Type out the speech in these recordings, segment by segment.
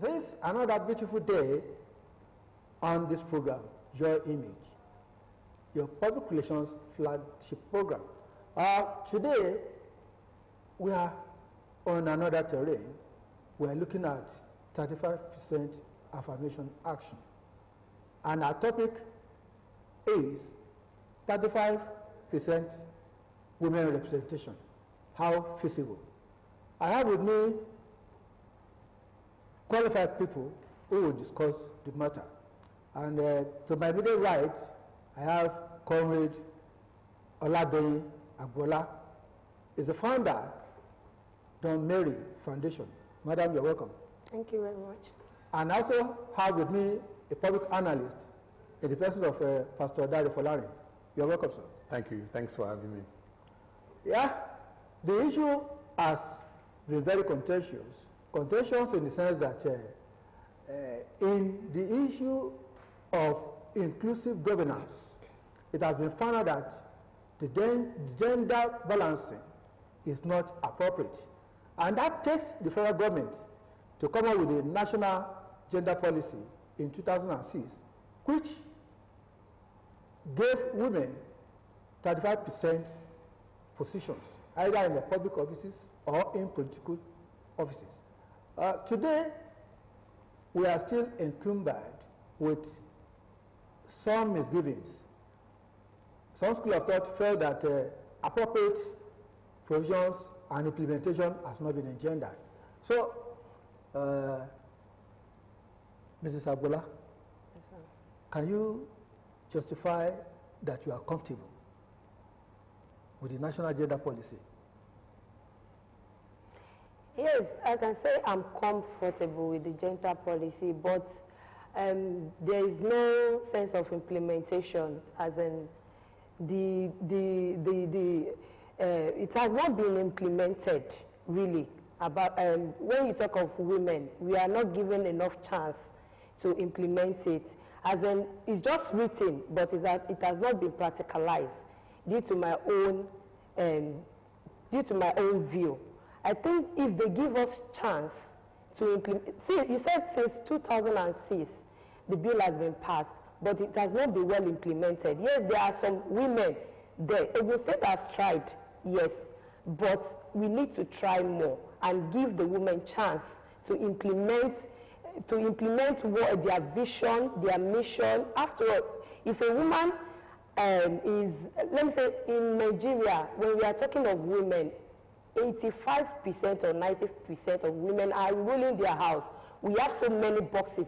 This is another beautiful day on this program, Your Image, your public relations flagship program. Today, we are on another terrain. We are looking at 35% affirmation action. And our topic is 35% women representation. How feasible? I have with me qualified people who will discuss the matter. And to my middle right, I have Comrade OLADOYIN AGBOOLA. Is the founder, Don Mary Foundation. Madam, you're welcome. Thank you very much. And I also have with me a public analyst in the person of Pastor FOLARIN. You're welcome, sir. Thank you. Thanks for having me. Yeah, the issue has been very contentious. Contentious in the sense that in the issue of inclusive governance, it has been found out that the gender balancing is not appropriate. And that takes the federal government to come up with a national gender policy in 2006, which gave women 35% positions, either in the public offices or in political offices. Today, we are still encumbered with some misgivings. Some school of thought felt that appropriate provisions and implementation has not been engendered. So, Mrs. AGBOOLA, Yes, sir. can you justify that you are comfortable with the national gender policy? Yes, I can say I'm comfortable with the gender policy, but there is no sense of implementation, as in it has not been implemented really. About when you talk of women, we are not given enough chance to implement it. As in, it's just written, but it has not been practicalized due to my own view. I think if they give us chance to implement, see, you said since 2006 the bill has been passed, but it has not been well implemented. Yes, there are some women there. Ogun State has tried, yes, but we need to try more and give the women chance to implement what their vision, their mission. After all, if a woman is, let me say, in Nigeria, when we are talking of women, 85% or 90% of women are ruling their house. We have so many boxes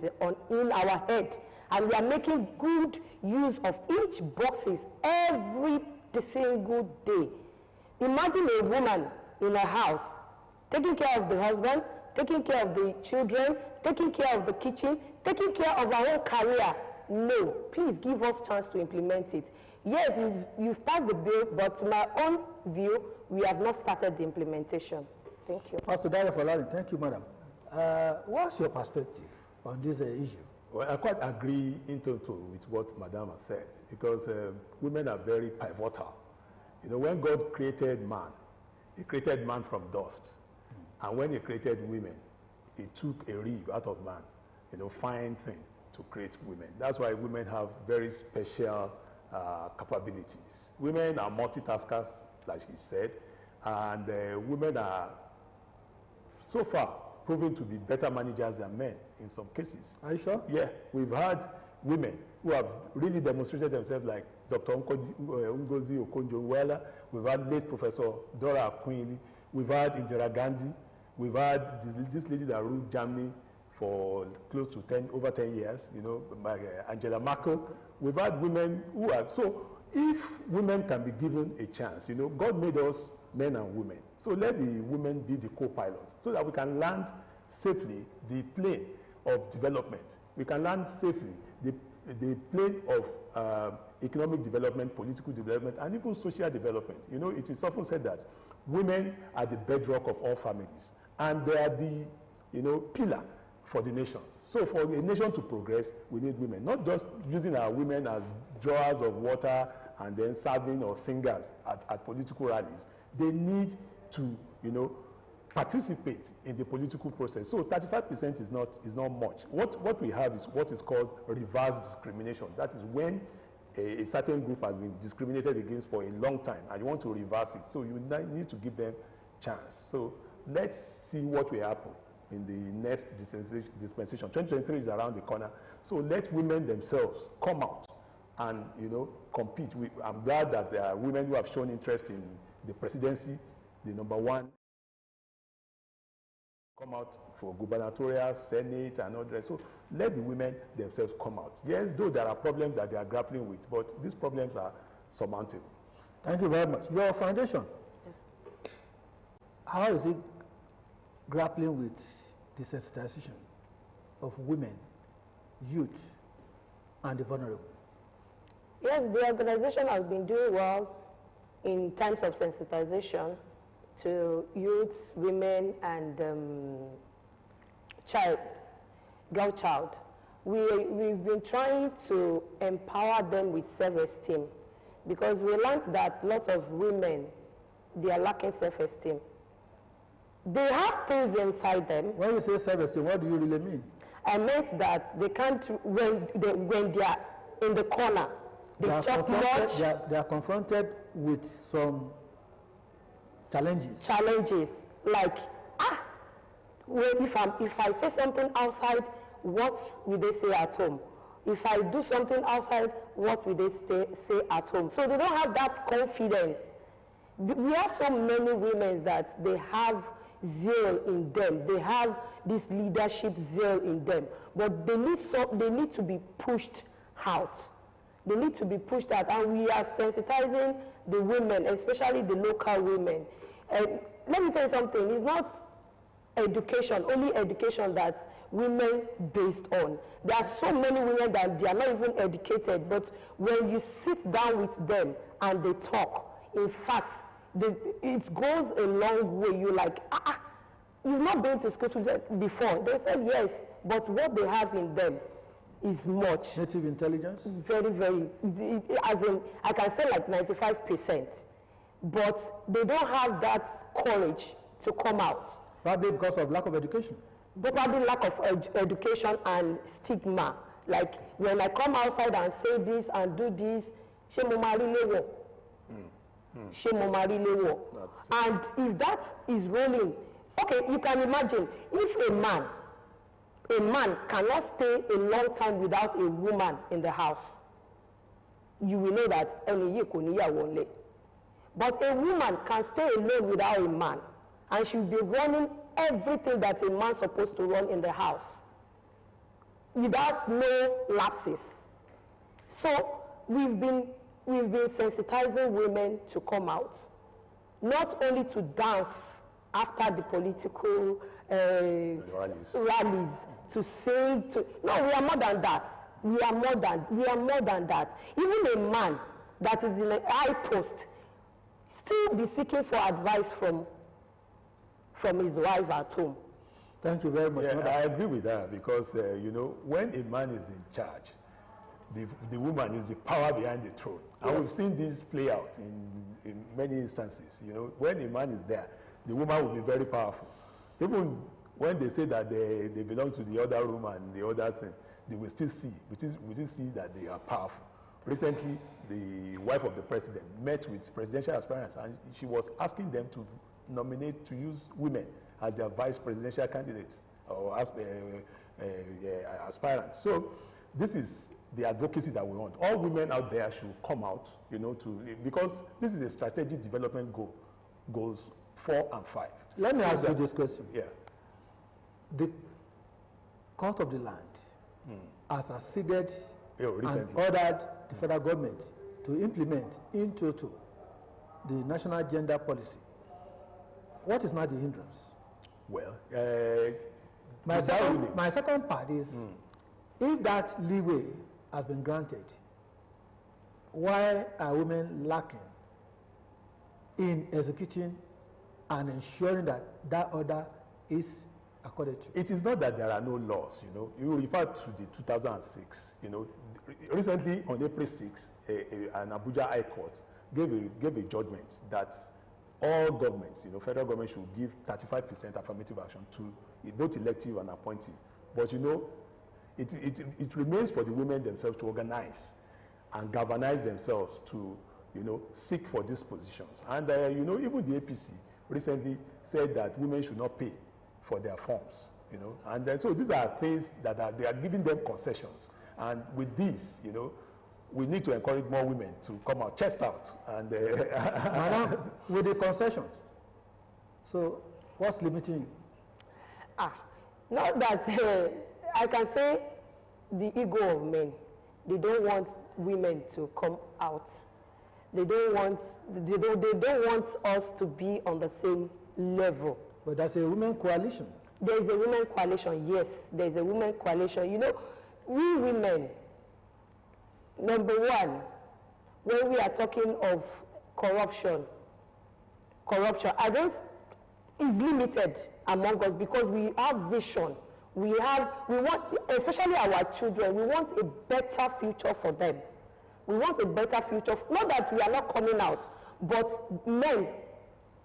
in our head, and we are making good use of each boxes every single day. Imagine a woman in a house, taking care of the husband, taking care of the children, taking care of the kitchen, taking care of our own career. No, please give us chance to implement it. Yes, you've passed the bill, but to my own view, we have not started the implementation. Thank you. Pastor FOLARIN, thank you, madam. What's your perspective on this issue? Well, I quite agree in total with what Madam has said, because women are very pivotal. You know, when God created man, he created man from dust. And when he created women, he took a rib out of man, you know, fine thing to create women. That's why women have very special capabilities. Women are multitaskers, like she said, and women are so far proven to be better managers than men in some cases. Are you sure? Yeah, we've had women who have really demonstrated themselves, like Dr. Ngozi Okonjo-Iweala. We've had late Professor Dora Akunyili. We've had Indira Gandhi. We've had this lady that ruled Germany for close to over 10 years, you know, Angela Merkel. We've had women who are, so if women can be given a chance, you know, God made us men and women. So let the women be the co-pilots so that we can land safely the plane of development. We can land safely the plane of economic development, political development, and even social development. You know, it is often said that women are the bedrock of all families, and they are the, you know, pillar for the nations. So for a nation to progress, we need women, not just using our women as drawers of water and then serving or singers at political rallies. They need to, you know, participate in the political process. So 35% is not much. What we have is what is called reverse discrimination. That is when a certain group has been discriminated against for a long time and you want to reverse it. So you need to give them chance. So let's see what will happen in the next dispensation. 2023 is around the corner. So let women themselves come out and, you know, compete. I'm glad that there are women who have shown interest in the presidency, the #1. Come out for gubernatorial, senate, and all that. So let the women themselves come out. Yes, though there are problems that they are grappling with, but these problems are surmountable. Thank you very much. Your foundation, yes. How is it grappling with desensitization of women, youth, and the vulnerable? Yes, the organization has been doing well in terms of sensitization to youth, women, and girl child. We've been trying to empower them with self-esteem because we learned that lots of women, they are lacking self-esteem. They have things inside them. When you say self-esteem, what do you really mean? I meant that they can't, when they are in the corner, they talk much. They are confronted with some challenges, like, well, if I say something outside, what will they say at home? If I do something outside, what will they say at home? So they don't have that confidence. We have so many women that they have zeal in them. They have this leadership zeal in them, but they need to be pushed out. They need to be pushed out, and we are sensitizing the women, especially the local women. And let me tell you something, it's not education, only education that women based on. There are so many women that they are not even educated, but when you sit down with them and they talk, in fact, it goes a long way. You're like, you've not been to school before. They said yes, but what they have in them is much. Native intelligence? Very, very, as in, I can say like 95%. But they don't have that courage to come out. Probably because of lack of education. Probably lack of education and stigma. Like when I come outside and say this and do this, she mo mari lewo. She mo mari lewo. And if that is rolling, okay, you can imagine if a man cannot stay a long time without a woman in the house, you will know that but a woman can stay alone without a man, and she'll be running everything that a man's supposed to run in the house without no lapses. So we've been sensitizing women to come out, not only to dance after the political rallies, to sing, no, we are more than that. We are more than that. Even a man that is in a high post still be seeking for advice from his wife at home. Thank you very much. Yeah, I agree with that because, you know, when a man is in charge, the woman is the power behind the throne. Yes. And we've seen this play out in many instances. You know, when a man is there, the woman will be very powerful. Even when they say that they belong to the other room and the other thing, they will still see, we still see that they are powerful. Recently, the wife of the president met with presidential aspirants and she was asking them to nominate, to use women as their vice presidential candidates or aspirants. So this is the advocacy that we want. All women out there should come out, you know, because this is a strategic development goals 4 and 5. Let me ask you this question. Yeah. The court of the land has acceded and ordered the federal government to implement in total the national gender policy. What is not the hindrance? Well, my second part is, if that leeway has been granted, why are women lacking in executing and ensuring that that order is accorded to? It is not that there are no laws, you know. You refer to the 2006, you know. Recently, on April 6, an Abuja High Court gave a judgment that all governments, you know, federal government should give 35% affirmative action to both elective and appointive. But you know, it remains for the women themselves to organize and galvanize themselves to, you know, seek for these positions. And you know, even the APC recently said that women should not pay for their forms, you know. And so these are things that they are giving them concessions. And with this, you know, we need to encourage more women to come out, chest out. And Madam, with the concessions, so what's limiting you? Not that I can say the ego of men. They don't want women to come out. They don't want us to be on the same level. But that's a women coalition. There is a women coalition, yes. There is a women coalition. You know, we women, number one, when we are talking of corruption, it's limited among us because we have vision. We want, especially our children, we want a better future for them. We want a better future. Not that we are not coming out, but men,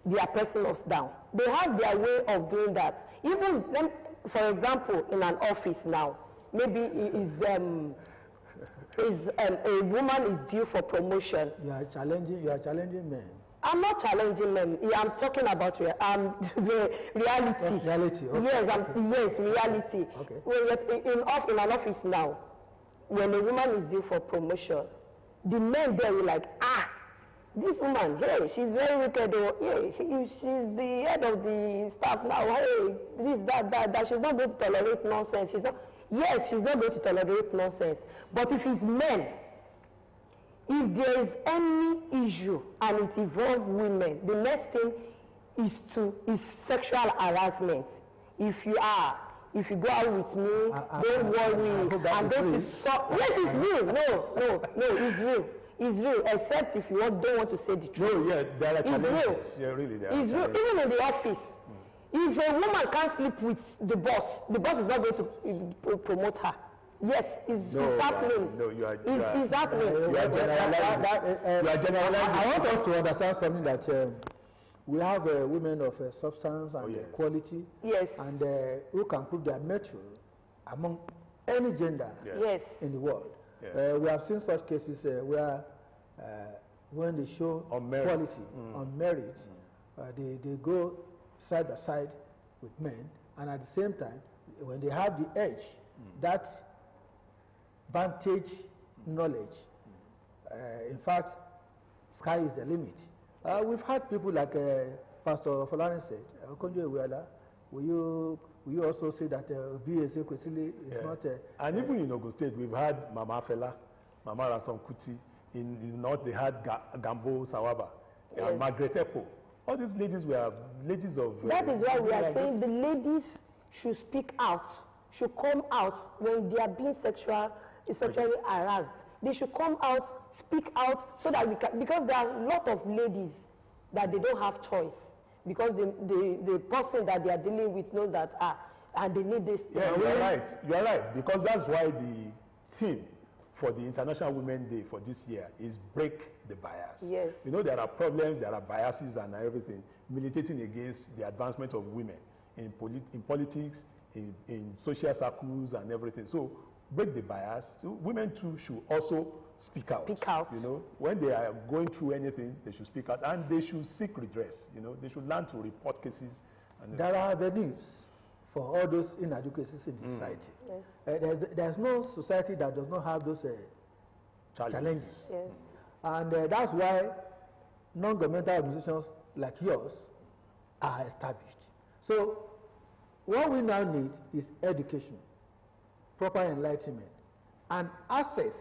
they are pressing us down. They have their way of doing that. Even when, for example, in an office now, maybe a woman is due for promotion. You are challenging men. I'm not challenging men. I'm talking about the reality. Reality. Okay. Yes, reality. Okay. In an office now, when a woman is due for promotion, the men there will like, this woman, hey, she's very wicked. Hey, she's the head of the staff now. Hey, this, that. She's not going to tolerate nonsense. Yes, she's not going to tolerate nonsense. But if it's men, if there is any issue and it involves women, the next thing is sexual harassment. If you go out with me, don't worry. I'm going to stop. Yes, it's real. No, it's real. It's real, except if you don't want to say the truth. No, yeah, there are challenges. Real. Yeah, really, there it's real. Even in the office. If a woman can't sleep with the boss is not going to promote her. Yes, it's happening. No, you are it's happening. You are generalizing. I want us to understand something that we have women of substance and quality. Yes. And who can prove their mettle among any gender in the world. Yeah. We have seen such cases where when they show quality on merit, they go side by side with men, and at the same time, when they have the edge, that vantage knowledge, in fact, sky is the limit. We've had people like Pastor FOLARIN said, will you also say that BSA Kwesili is not... and even in Ogun State, we've had Mama Fela, Mama Rason Kuti. In the north, they had Gambo Sawaba, and Margaret Epo. All these ladies were ladies of... that is why we are saying the ladies should speak out, should come out when they are being sexually harassed. They should come out, speak out, so that we can... Because there are a lot of ladies that they don't have choice. Because the person that they are dealing with knows that, and they need this thing. Yeah, you're right. Because that's why the theme for the International Women's Day for this year is break the bias. Yes. You know, there are problems, there are biases and everything, militating against the advancement of women in politics, in social circles and everything. So break the bias. So women too should also speak out. Speak out. You know, when they are going through anything, they should speak out, and they should seek redress. You know, they should learn to report cases. And there are avenues for all those inadequacies in society. Yes. There's no society that does not have those challenges. Yes. And that's why non-governmental organizations like yours are established. So what we now need is education, proper enlightenment, and access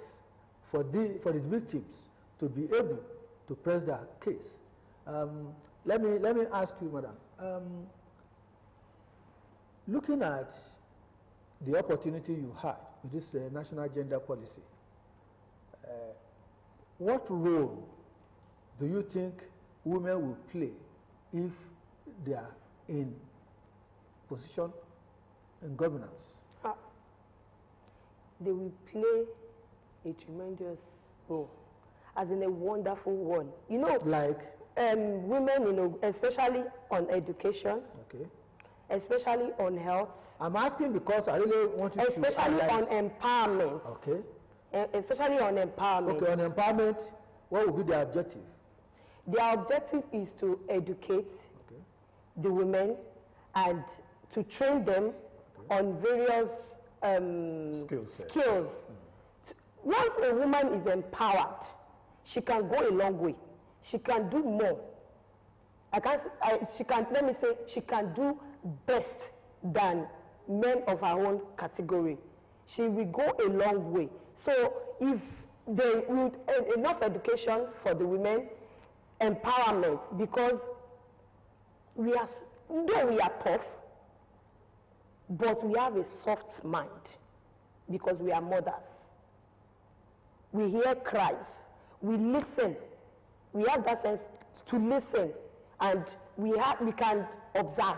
for the victims to be able to press their case. Let me ask you, madam. Looking at the opportunity you had with this national gender policy, what role do you think women will play if they are in position in governance? They will play a tremendous role, as in a wonderful one. You know, like women, you know, especially on education, Okay. especially on health, I'm asking because I really want you to especially on highlight. empowerment. Okay. Especially on empowerment. Okay, on empowerment, what would be the objective? Their objective is to educate Okay. the women and to train them on various skills. Once a woman is empowered, she can go a long way. She can do more. Let me say, she can do best than men of her own category. She will go a long way. So if they would enough education for the women, empowerment, because though we are tough, but we have a soft mind because we are mothers. We hear cries, we listen, we have that sense to listen, and we can observe.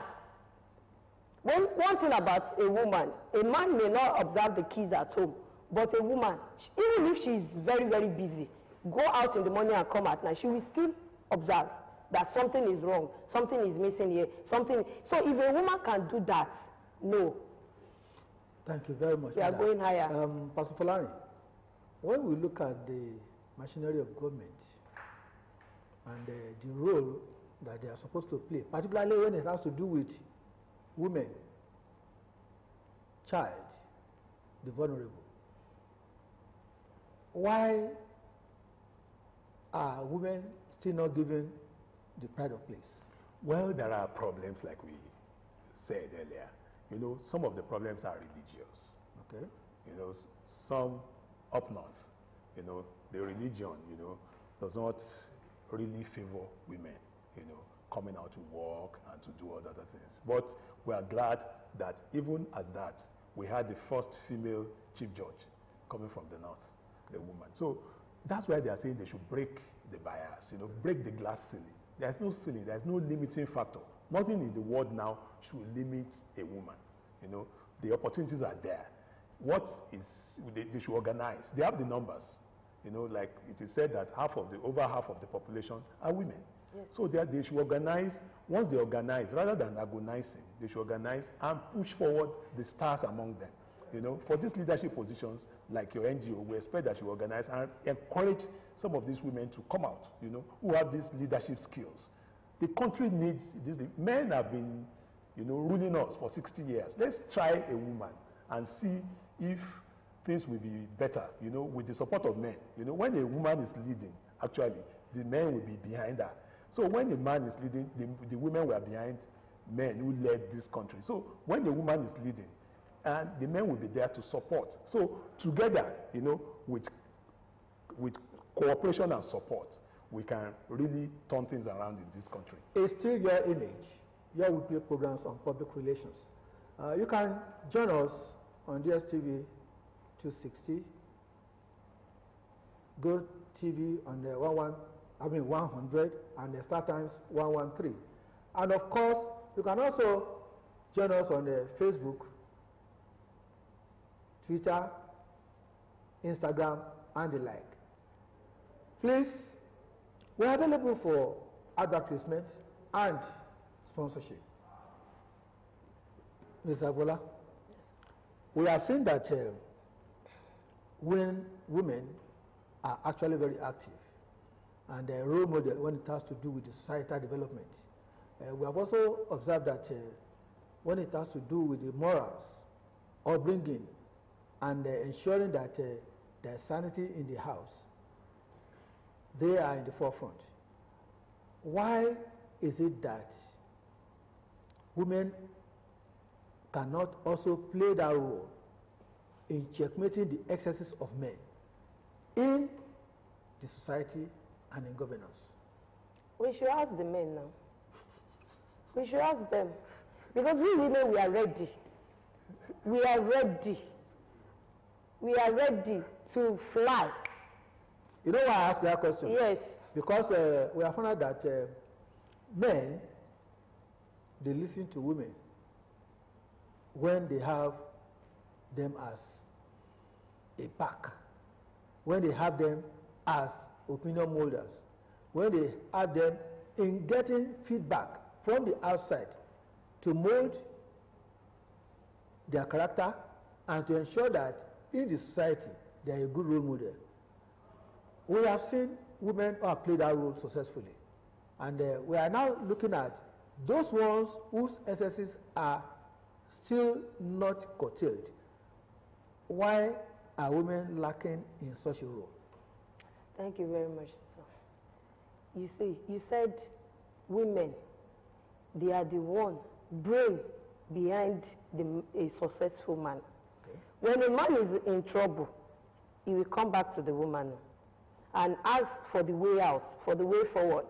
One thing about a woman, a man may not observe the kids at home, but a woman, even if she is very, very busy, go out in the morning and come at night, she will still observe that something is wrong, something is missing here, something. So if a woman can do that, no. Thank you very much. We are going higher. Pastor FOLARIN, when we look at the machinery of government and the role that they are supposed to play, particularly when it has to do with women, child, the vulnerable, why are women still not given the pride of place? Well, there are problems like we said earlier. You know, some of the problems are religious. Okay. You know, some up north, you know, the religion, you know, does not really favor women, you know, coming out to work and to do other things. But we are glad that even as that, we had the first female chief judge coming from the north, the woman. So that's why they are saying they should break the bias, you know, break the glass ceiling. There's no ceiling, there's no limiting factor. Nothing in the world now should limit a woman. You know, the opportunities are there. What is, they should organize. They have the numbers. You know, like it is said that over half of the population are women. Yes. So they should organize. Once they organize, rather than agonizing, they should organize and push forward the stars among them. You know, for these leadership positions, like your NGO, we expect that you organize and encourage some of these women to come out, you know, who have these leadership skills. The country needs this. Men have been, you know, ruling us for 60 years. Let's try a woman and see if things will be better, you know, with the support of men. You know, when a woman is leading, actually, the men will be behind her. So when a man is leading, the women were behind men who led this country. So when a woman is leading, and the men will be there to support. So together, you know, with cooperation and support, we can really turn things around in this country. It's still your image, your weekly programs on public relations. You can join us on DSTV 260, Go TV on the 100, and the Star Times 113. And of course, you can also join us on the Facebook, Twitter, Instagram, and the like. Please, we are available for advertisement and sponsorship. Ms. AGBOOLA, we have seen that when women are actually very active and a role model when it has to do with the societal development. We have also observed that when it has to do with the morals or bringing and ensuring that there's sanity in the house, they are in the forefront. Why is it that women cannot also play that role in checkmating the excesses of men in the society and in governance? We should ask the men now. We should ask them. Because we women, we are ready. We are ready. We are ready to fly. You know why I asked that question? Yes. Because we have found out that men, they listen to women when they have them as a pack, when they have them as opinion molders, when they have them in getting feedback from the outside to mold their character and to ensure that in the society they are a good role model. We have seen women who have played that role successfully. And we are now looking at those ones whose excesses are still not curtailed. Why are women lacking in such a role? Thank you very much, sir. You see, you said women, they are the one brain behind a successful man. Okay. When a man is in trouble, he will come back to the woman and ask for the way out, for the way forward.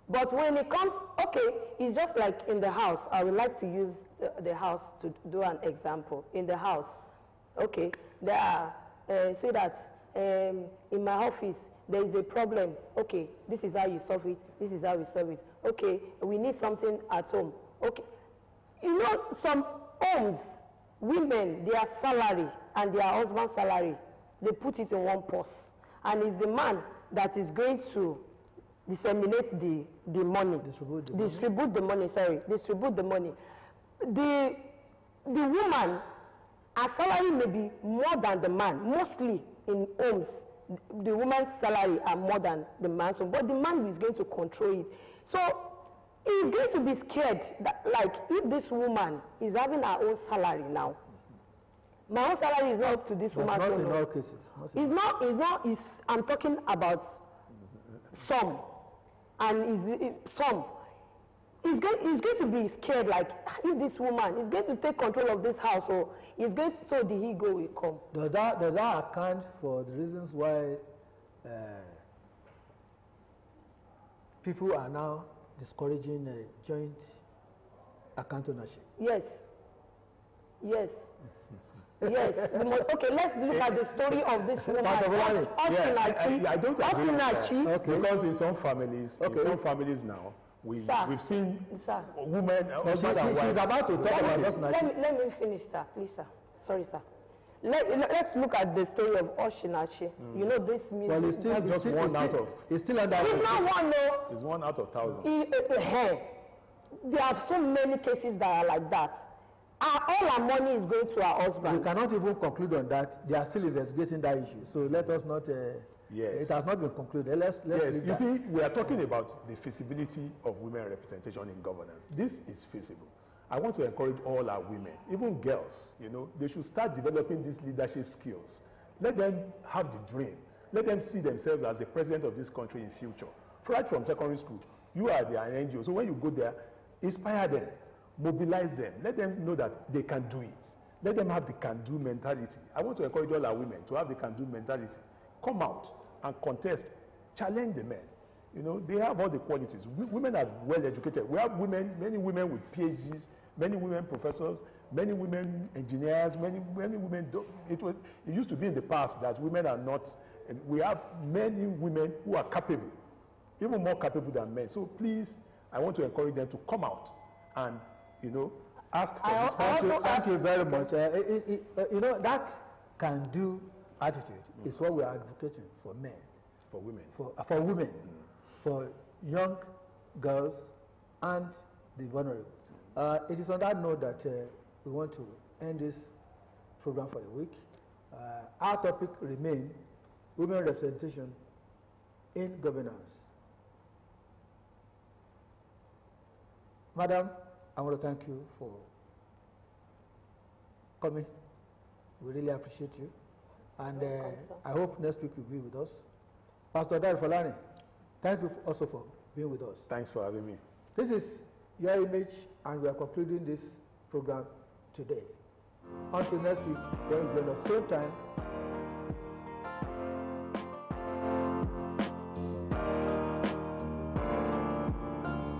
But when it comes, okay, it's just like in the house. I would like to use the house to do an example. In the house, okay, there are, say that in my office, there is a problem. Okay, this is how you solve it. This is how we solve it. Okay, we need something at home. Okay, you know, some homes, women, their salary and their husband's salary, they put it in one purse. And it's the man that is going to disseminate the money. Distribute the money. The woman, her salary may be more than the man. Mostly in homes, the woman's salary are more than the man's, but the man is going to control it. So he's going to be scared that, like, if this woman is having her own salary now, my own salary is not up to this woman's. Not in all cases. I'm talking about some, and some. He's going to be scared, like, if this woman is going to take control of this house, or is going to, so the ego will come. Does that account for the reasons why people are now discouraging joint account ownership? Yes. Yes. Yes. Okay, let's look at the story of this woman. I don't agree with that, because in some families, now, we've seen women, husband and wife. She's about to talk about Osinachi. Let me finish, sir. Please, sir. Sorry, sir. Let's look at the story of Osinachi. You know, this music. Well, it's still just one out of. It's still under. It's not one, no. It's 1 out of 1,000. There are so many cases that are like that. All our money is going to our husband. We cannot even conclude on that. They are still investigating that issue. So let us not. Yes. It has not been concluded. Let's yes. You see, we are talking about the feasibility of women representation in governance. This is feasible. I want to encourage all our women, even girls. You know, they should start developing these leadership skills. Let them have the dream. Let them see themselves as the president of this country in future. Right from secondary school, you are their NGO. So when you go there, inspire them. Mobilize them. Let them know that they can do it. Let them have the can-do mentality. I want to encourage all our women to have the can-do mentality. Come out and contest. Challenge the men. You know, they have all the qualities. Women are well educated. We have women, many women with PhDs, many women professors, many women engineers, many women. It used to be in the past that women are not. And we have many women who are capable, even more capable than men. So please, I want to encourage them to come out and, you know, ask for this. Thank you very much. You know, that can-do attitude is what we are advocating for men. For women. For women. For young girls and the vulnerable. It is on that note that we want to end this program for the week. Our topic remains women representation in governance. Madam, I want to thank you for coming. We really appreciate you. And I hope next week you'll be with us. Pastor Dari Folani, thank you also for being with us. Thanks for having me. This is Your Image, and we are concluding this program today. Until next week, when you join us same time,